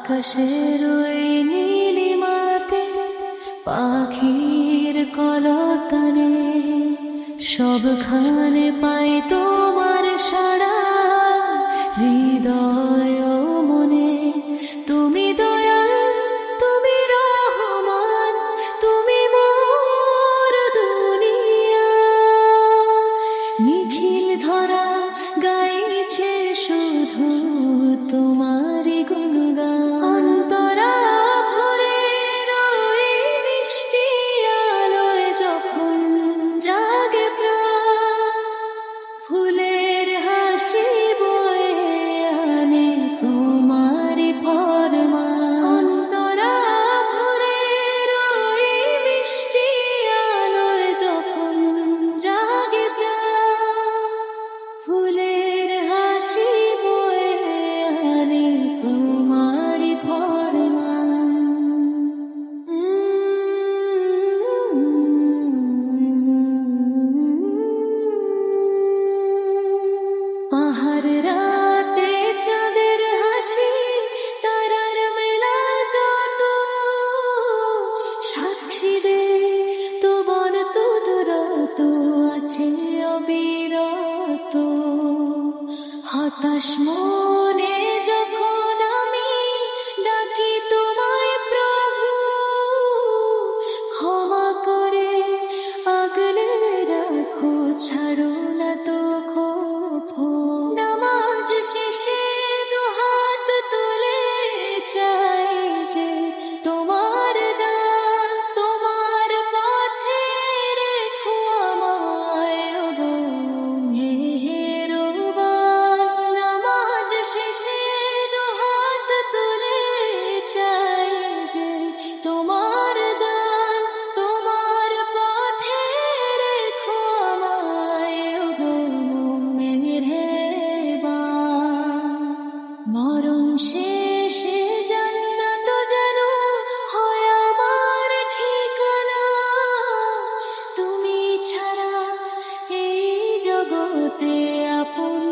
আকাশের ওই নীলিমাতে পাখির কলতানে সবখানে পাই তোমার সাড়া। হৃদয় ও মনে তুমি দয়াল, তুমি রহমান, তুমি মোর দুনিয়া। নিখিল ধরা গাইছে শুধু তোমারই গুণগান। অন্তরা ভরে ওই মিষ্টি আলোয় যখন জাগে প্রাণ, ফুলের হাসি বয়ে আনে তোমারই ফরমান। অন্তরা ভরে ওই মিষ্টি আলোয় যখন জাগে প্রাণ, ফুলের হাসি বয়ে আনে তোমারই ফরমান। পাহাড় রাতে চাঁদের হাসি, তারার মেলা যত সাক্ষী দে তোমার তুদরত আছে অবিরত। হতাশ মনে যখন আমি ডাকি তোমায় প্রভু, ক্ষমা করে আগলে রাখো, ছাড়ো না তো ক্ষোভ। নামাজ শেষে দুহাত তুলে চাই যে তোমার দান, তোমার পথে রেখো আমায় ওগো মেহেরবান। নামাজ শেষে দুহাত তুলে চাই যে তোমার দান, তোমার পথে রেখো আমায় ওগো মেহেরবান। মরণ শেষে জান্নাত যেন হয় আমার ঠিকানা, তুমি ছাড়া এই জগতে আপন